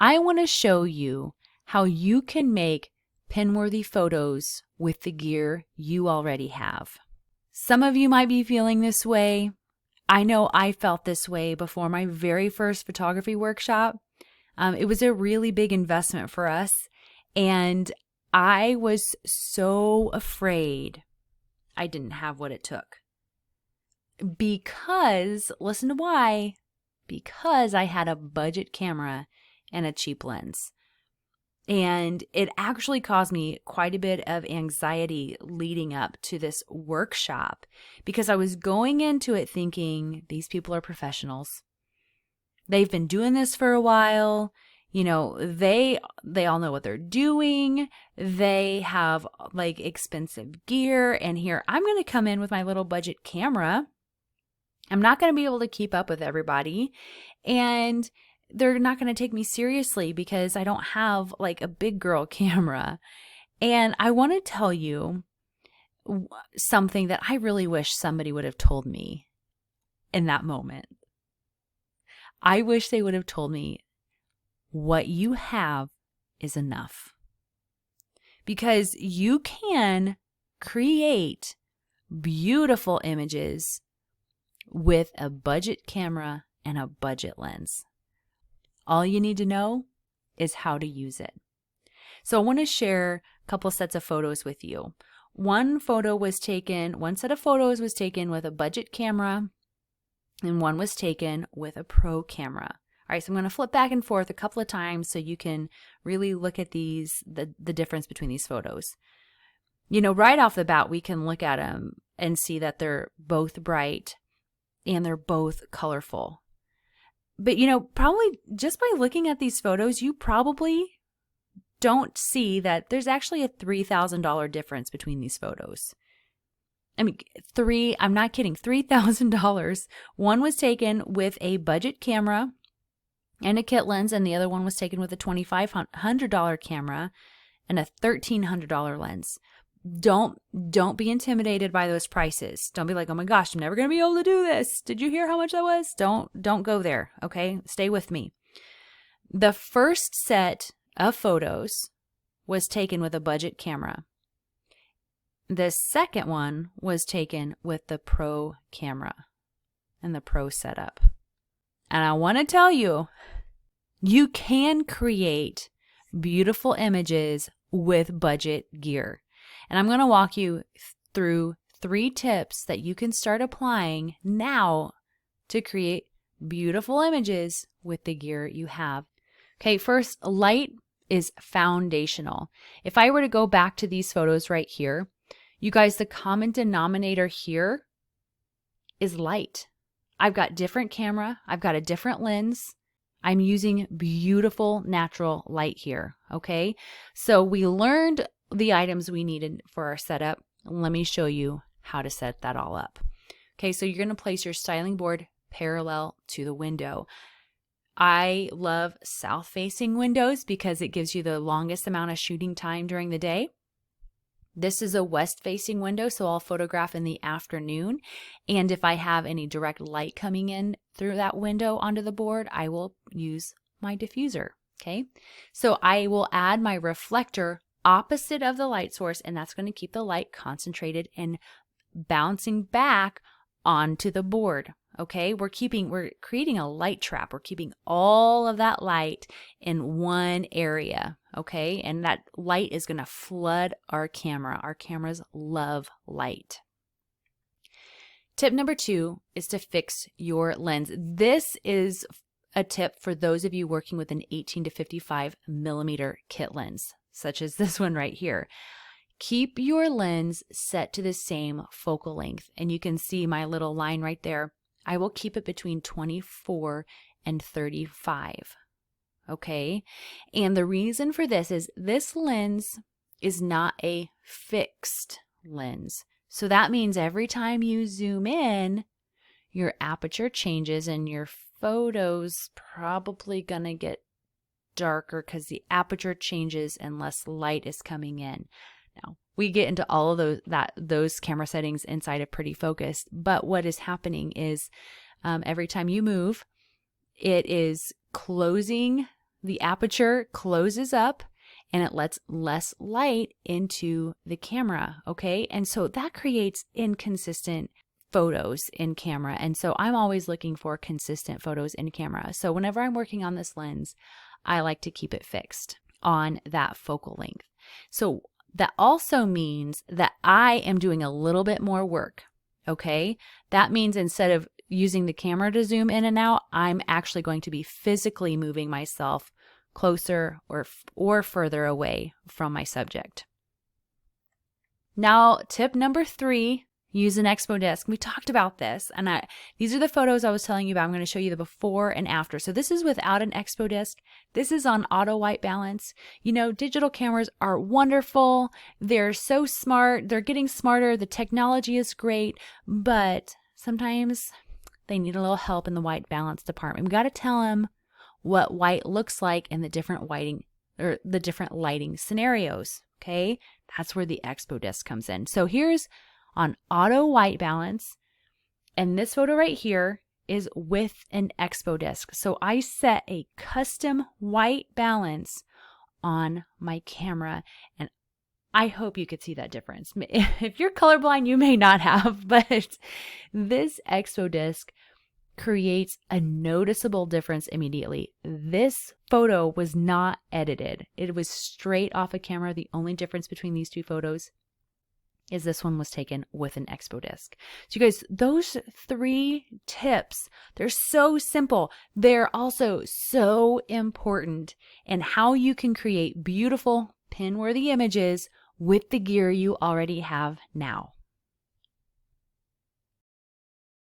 I want to show you how you can make pin-worthy photos with the gear you already have. Some of you might be feeling this way. I know I felt this way before my very first photography workshop. It was a really big investment for us, and I was so afraid I didn't have what it took. Because, listen to why, because I had a budget camera and a cheap lens. And it actually caused me quite a bit of anxiety leading up to this workshop because I was going into it thinking these people are professionals. They've been doing this for a while. You know, they all know what they're doing. They have like expensive gear. And here I'm going to come in with my little budget camera. I'm not going to be able to keep up with everybody. And they're not going to take me seriously because I don't have like a big girl camera. And I want to tell you something that I really wish somebody would have told me in that moment. I wish they would have told me what you have is enough. Because you can create beautiful images with a budget camera and a budget lens. All you need to know is how to use it. So I want to share a couple sets of photos with you. One set of photos was taken with a budget camera, and one was taken with a pro camera. All right, so I'm going to flip back and forth a couple of times so you can really look at the difference between these photos. You know, right off the bat, we can look at them and see that they're both bright and they're both colorful. But, you know, probably just by looking at these photos, you probably don't see that there's actually a $3,000 difference between these photos. I mean, I'm not kidding, $3,000. One was taken with a budget camera and a kit lens, and the other one was taken with a $2,500 camera and a $1,300 lens. Don't be intimidated by those prices. Don't be like, oh my gosh, I'm never going to be able to do this. Did you hear how much that was? Don't go there, okay? Stay with me. The first set of photos was taken with a budget camera. The second one was taken with the pro camera and the pro setup. And I want to tell you, you can create beautiful images with budget gear. And I'm going to walk you through 3 tips that you can start applying now to create beautiful images with the gear you have. Okay, first, light is foundational. If I were to go back to these photos right here, you guys, the common denominator here is light. I've got different camera. I've got a different lens. I'm using beautiful natural light here, okay? So we learned the items we needed for our setup. Let me show you how to set that all up. Okay, so you're going to place your styling board parallel to the window. I love south-facing windows because it gives you the longest amount of shooting time during the day. This is a west-facing window, so I'll photograph in the afternoon. And if I have any direct light coming in through that window onto the board, I will use my diffuser, okay? So I will add my reflector opposite of the light source, and that's going to keep the light concentrated and bouncing back onto the board. Okay, we're creating a light trap. We're keeping all of that light in one area. Okay, and that light is going to flood our camera. Our cameras love light. Tip number 2 is to fix your lens. This is a tip for those of you working with an 18 to 55 millimeter kit lens, such as this one right here. Keep your lens set to the same focal length. And you can see my little line right there. I will keep it between 24 and 35. Okay? And the reason for this is this lens is not a fixed lens. So that means every time you zoom in, your aperture changes and your photo's probably going to get darker because the aperture changes and less light is coming in. Now, we get into all of those camera settings inside of Pretty Focus, but what is happening is every time you move, it is closing the aperture closes up and it lets less light into the camera, okay? And so that creates inconsistent photos in camera. And so I'm always looking for consistent photos in camera. So whenever I'm working on this lens, I like to keep it fixed on that focal length. So that also means that I am doing a little bit more work, okay? That means instead of using the camera to zoom in and out, I'm actually going to be physically moving myself closer or further away from my subject. Now, tip number 3, use an expo disc. We talked about this, and these are the photos I was telling you about. I'm going to show you the before and after. So this is without an expo disc. This is on auto white balance. You know, digital cameras are wonderful. They're so smart. They're getting smarter. The technology is great, but sometimes they need a little help in the white balance department. We got to tell them what white looks like in the different lighting scenarios. Okay, that's where the expo disc comes in. So here's on auto white balance, and this photo right here is with an expo disc. So I set a custom white balance on my camera, and I hope you could see that difference. If you're colorblind, you may not have, but this expo disc creates a noticeable difference immediately. This photo was not edited. It was straight off a camera. The only difference between these two photos is this one was taken with an expo disc. So you guys, those 3 tips, they're so simple. They're also so important in how you can create beautiful pin-worthy images with the gear you already have now.